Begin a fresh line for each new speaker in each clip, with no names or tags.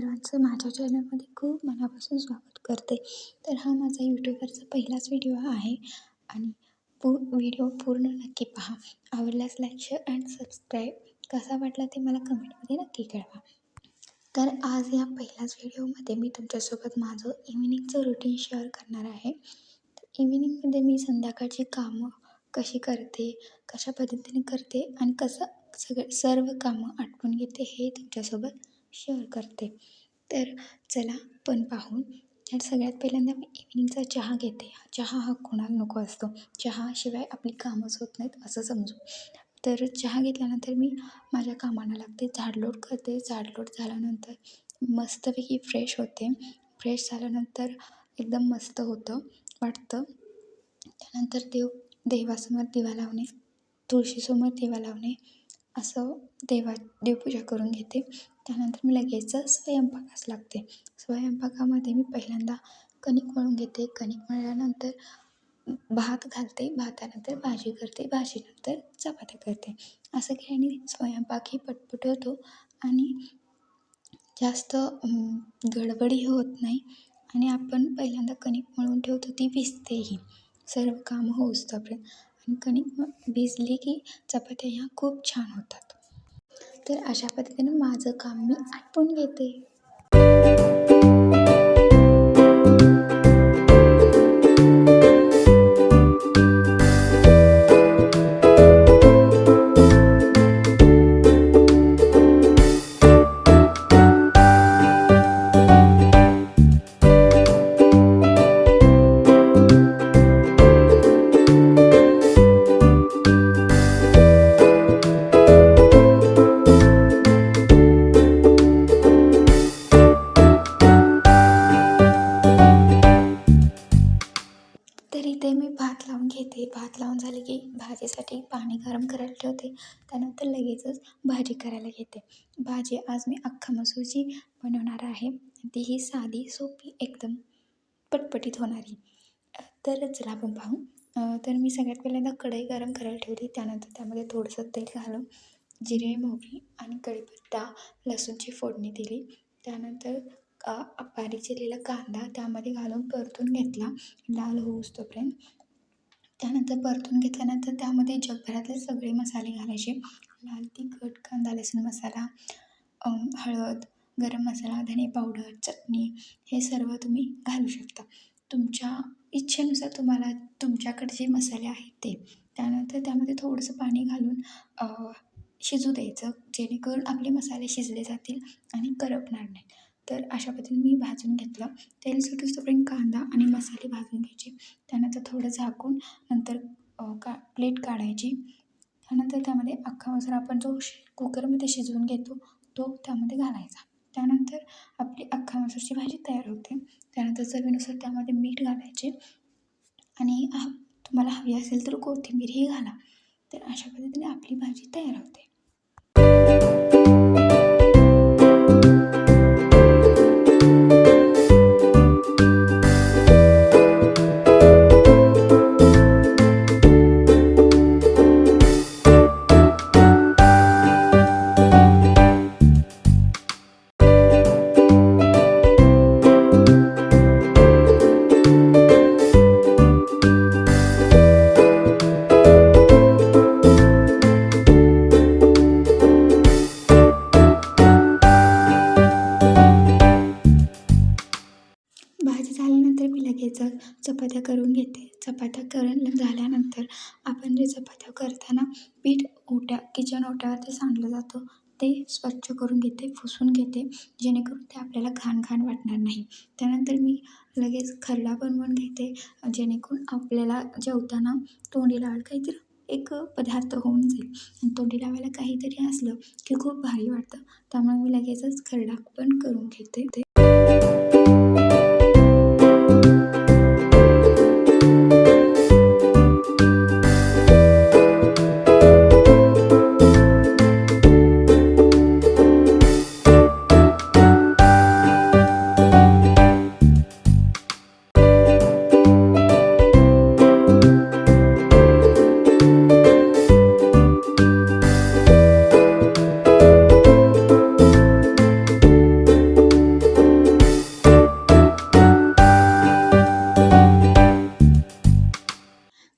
सर्वांचं माझ्या चॅनलमध्ये खूप मनापासून स्वागत करते. तर हा माझा यूट्यूबवरचा पहिलाच व्हिडिओ आहे आणि व्हिडिओ पूर्ण नक्की पहा. आवडल्यास लाईक, शेअर अँड सबस्क्राईब. कसा वाटला ते मला कमेंटमध्ये नक्की कळवा. तर आज या पहिल्याच व्हिडिओमध्ये मी तुमच्यासोबत माझं इव्हिनिंगचं रुटीन शेअर करणार आहे. तर इव्हिनिंगमध्ये मी संध्याकाळची कामं कशी करते, कशा पद्धतीने करते आणि कसं सर्व कामं आटपून घेते हे तुमच्यासोबत शेअर करते. तर चला पण पाहून. तर सगळ्यात पहिल्यांदा मी इव्हिनिंगचा चहा घेते. चहा हा कोणाला नको असतो. चहाशिवाय आपली कामच होत नाहीत असं समजू. तर चहा घेतल्यानंतर मी माझ्या कामाला लागते. झाडलोट करते. झाडलोट झाल्यानंतर मस्तपैकी फ्रेश होते. फ्रेश झाल्यानंतर एकदम मस्त वाटतं. त्यानंतर देवासमोर दिवा लावणे, तुळशीसमोर दिवा लावणे, असं देवपूजा करून घेते. त्यानंतर मी लगेच स्वयंपाकास लागते. स्वयंपाकामध्ये मी पहिल्यांदा कणिक मळून घेते. कणिक मळल्यानंतर भात घालते. भातानंतर भाजी करते. भाजीनंतर चपात्या करते. असं केल्याने स्वयंपाकही पटपट होतो आणि जास्त गडबडही होत नाही आणि आपण पहिल्यांदा कणिक मळून ठेवतो ती भिजतेही सर्व कामं होईस्तोपर्यंत. आणि कणिक भिजली की चपात्या ह्या खूप छान होतात. तर अशा पद्धतीने माझं काम मी आटपून घेते. तर इथे मी भात लावून घेते. भात लावून झाले की भाजीसाठी पाणी गरम करायला ठेवते. त्यानंतर लगेचच भाजी करायला घेते. भाजी आज मी अख्खा मसूरची बनवणार आहे. तीही साधी, सोपी, एकदम पटपटीत होणारी. तर चला आपण पाहू. तर मी सगळ्यात पहिल्यांदा कढई गरम करायला ठेवली. त्यानंतर त्यामध्ये थोडंसं तेल घालून जिरे, मोहरी आणि कढीपत्ता, लसूणची फोडणी दिली. त्यानंतर बारीक चिरलेला कांदा त्यामध्ये घालून परतून घेतला लाल होईस्तोपर्यंत. त्यानंतर परतून घेतल्यानंतर त्यामध्ये जगभरातले सगळे मसाले घालायचे. लाल तिखट, कांदा लसूण मसाला, हळद, गरम मसाला, धने पावडर, चटणी हे सर्व तुम्ही घालू शकता. तुमच्या इच्छेनुसार तुम्हाला तुमच्याकडे जे मसाले आहेत ते. त्यानंतर त्यामध्ये थोडंसं पाणी घालून शिजू द्यायचं, जेणेकरून आपले मसाले शिजले जातील आणि करपणार नाही. तर अशा पद्धतीने मी भाजून घेतलं. तेल सुटूस्तोपर्यंत कांदा आणि मसाले भाजून घ्यायचे. त्यानंतर थोडं झाकून नंतर प्लेट काढायची. त्यानंतर त्यामध्ये अख्खा मसाला आपण जो कुकरमध्ये शिजवून घेतो तो त्यामध्ये घालायचा. त्यानंतर आपली अख्खा मसूरची भाजी तयार होते. त्यानंतर चवीनुसार त्यामध्ये मीठ घालायचे आणि तुम्हाला हवी असेल तर कोथिंबीरही घाला. तर अशा पद्धतीने आपली भाजी तयार होते. भाजी झाल्यानंतर मी लगेच चपात्या करून घेते. चपात्या करून झाल्यानंतर आपण जे चपात्या करताना पीठ किचन ओट्यावरती सांडलं जातं ते स्वच्छ करून घेते, पुसून घेते, जेणेकरून ते आपल्याला घाण वाटणार नाही. त्यानंतर मी लगेच खरडा बनवून घेते, जेणेकरून आपल्याला जेवताना तोंडी लावायला काहीतरी एक पदार्थ होऊन जाईल. आणि तोंडी लावायला काहीतरी असलं की खूप भारी वाटतं. त्यामुळे मी लगेचच खरडा पण करून घेते.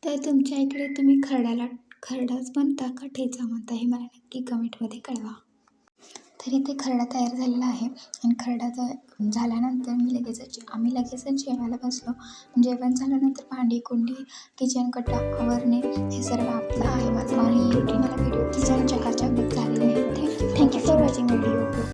तर तुमच्या इकडे तुम्ही खरडाच म्हणता का ठेचा म्हणता हे मला नक्की कमेंटमध्ये कळवा. तर इथे खरडा तयार झालेला आहे आणि खरडा झाल्यानंतर आम्ही लगेचच जेवायला बसलो. जेवण झाल्यानंतर भांडी कुंडी किचन कट्टा आवरणे हे सर्व आपलं आहे माझं आणि मला व्हिडिओ किचन चकाचक झालेले आहे. Thank you for watching video.